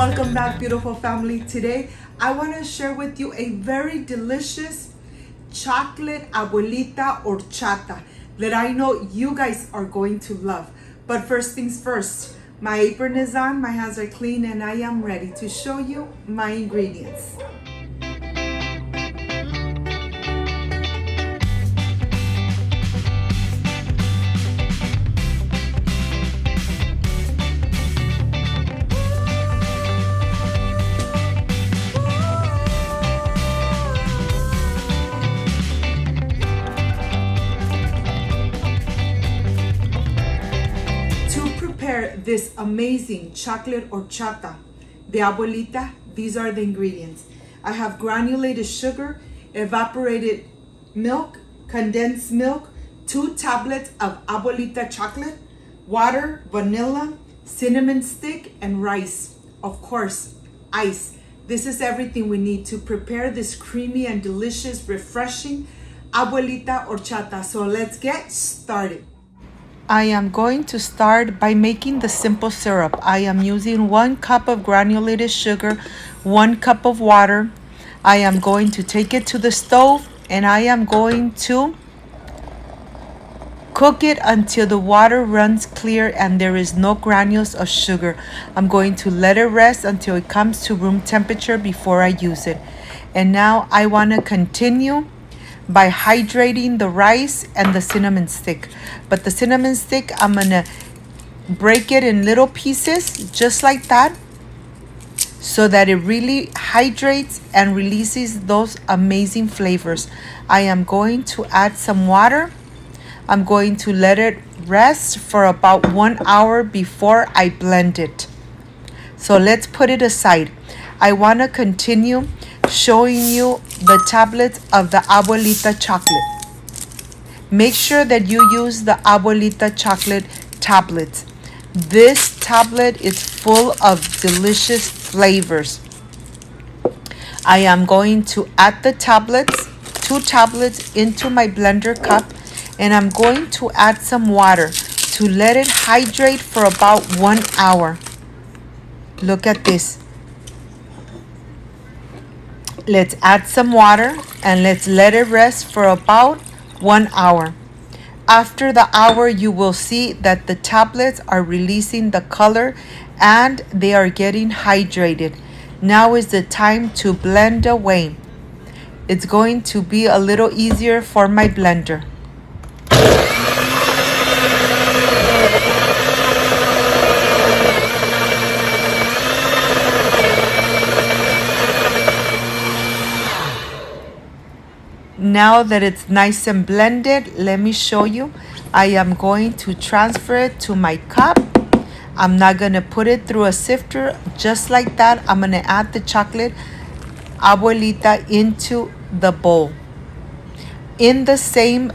Welcome back, beautiful family. Today I want to share with you a very delicious chocolate abuelita horchata that I know you guys are going to love. But first things first, my apron is on, my hands are clean, and I am ready to show you my ingredients. This amazing chocolate horchata de abuelita, these are the ingredients. I have granulated sugar, evaporated milk, condensed milk, 2 tablets of abuelita chocolate, water, vanilla, cinnamon stick, and rice. Of course, ice. This is everything we need to prepare this creamy and delicious, refreshing abuelita horchata. So let's get started. I am going to start by making the simple syrup. I am using 1 cup of granulated sugar, 1 cup of water. I am going to take it to the stove and I am going to cook it until the water runs clear and there is no granules of sugar. I'm going to let it rest until it comes to room temperature before I use it. And now I want to continue by hydrating the rice and the cinnamon stick. But the cinnamon stick, I'm gonna break it in little pieces just like that so that it really hydrates and releases those amazing flavors. I am going to add some water. I'm going to let it rest for about 1 hour before I blend it. So let's put it aside. I want to continue showing you the tablets of the abuelita chocolate. Make sure that you use the abuelita chocolate tablets. This tablet is full of delicious flavors. I am going to add the tablets, 2 tablets, into my blender cup, and I'm going to add some water to let it hydrate for about 1 hour. Look at this. Let's add some water and let's let it rest for about 1 hour. After the hour, you will see that the tablets are releasing the color and they are getting hydrated. Now is the time to blend away. It's going to be a little easier for my blender. Now that it's nice and blended, let me show you. I am going to transfer it to my cup. I'm not going to put it through a sifter just like that. I'm going to add the chocolate abuelita into the bowl. In the same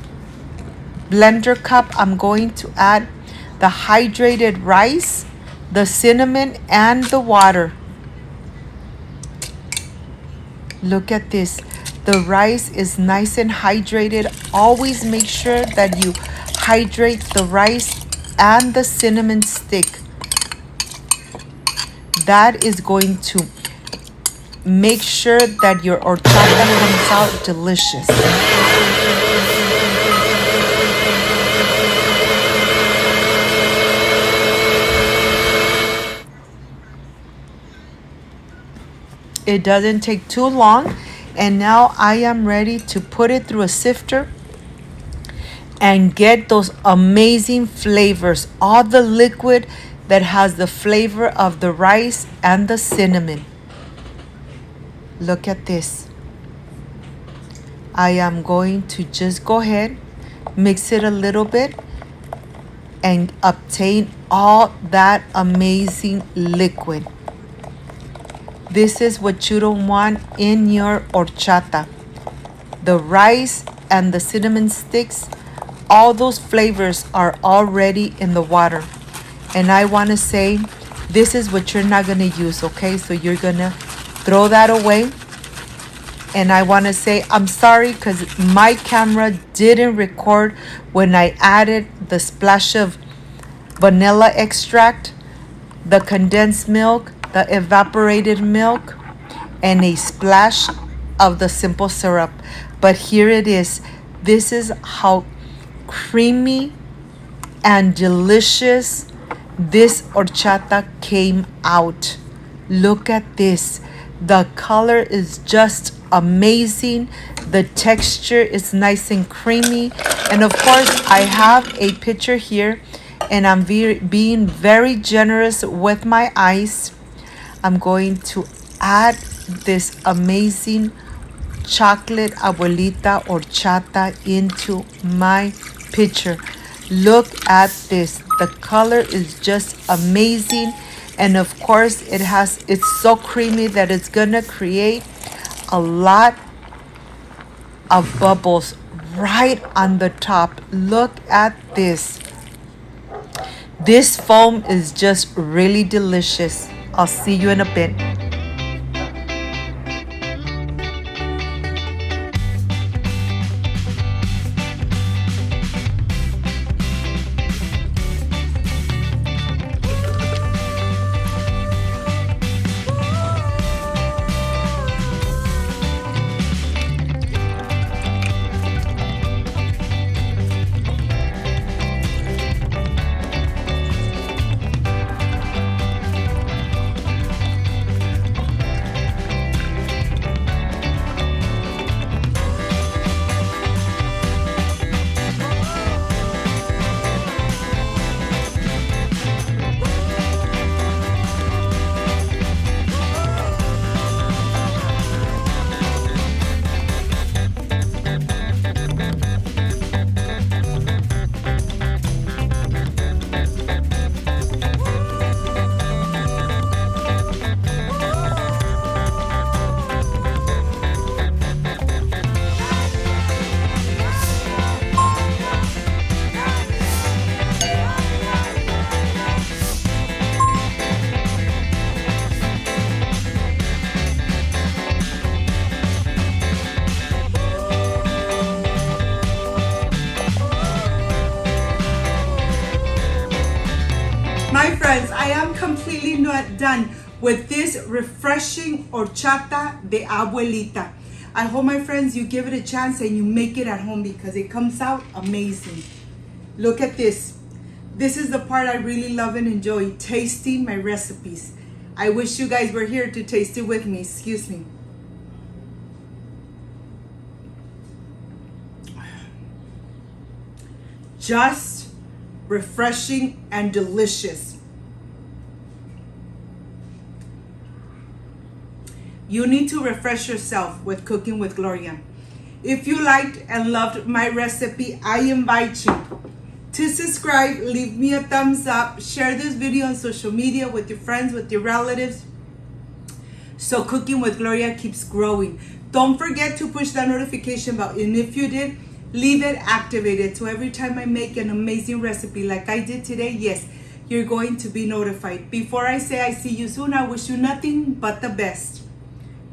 blender cup, I'm going to add the hydrated rice, the cinnamon, and the water. Look at this. The rice is nice and hydrated. Always make sure that you hydrate the rice and the cinnamon stick. That is going to make sure that your horchata comes out delicious. It doesn't take too long. And now I am ready to put it through a sifter and get those amazing flavors. All the liquid that has the flavor of the rice and the cinnamon. Look at this. I am going to just go ahead, mix it a little bit, and obtain all that amazing liquid. This is what you don't want in your horchata. The rice and the cinnamon sticks, all those flavors are already in the water. And I want to say, this is what you're not going to use, okay? So you're going to throw that away. And I want to say, I'm sorry because my camera didn't record when I added the splash of vanilla extract, the condensed milk, the evaporated milk, and a splash of the simple syrup. But here it is. This is how creamy and delicious this horchata came out. Look at this. The color is just amazing. The texture is nice and creamy. And of course, I have a picture here, and I'm being very generous with my ice. I'm going to add this amazing chocolate abuelita horchata into my pitcher. Look at this. The color is just amazing, and of course it's so creamy that it's gonna create a lot of bubbles right on the top. Look at this. This foam is just really delicious. I'll see you in a bit. My friends, I am completely not done with this refreshing horchata de abuelita. I hope, my friends, you give it a chance and you make it at home because it comes out amazing. Look at this. This is the part I really love and enjoy, tasting my recipes. I wish you guys were here to taste it with me. Excuse me. Just refreshing and delicious. You need to refresh yourself with Cooking with Gloria. If you liked and loved my recipe, I invite you to subscribe, leave me a thumbs up, share this video on social media with your friends, with your relatives, so Cooking with Gloria keeps growing. Don't forget to push that notification bell, and if you did, leave it activated so every time I make an amazing recipe like I did today, yes, you're going to be notified. Before I say I see you soon, I wish you nothing but the best.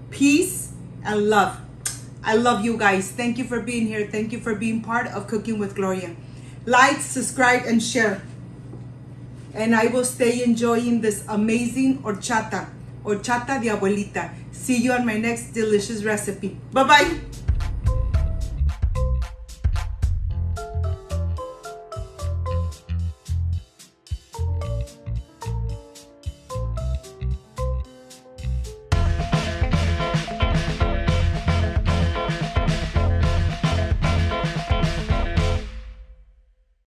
Peace and love. I love you guys. Thank you for being here. Thank you for being part of Cooking with Gloria. Like, subscribe, and share. And I will stay enjoying this amazing horchata de abuelita. See you on my next delicious recipe. Bye-bye.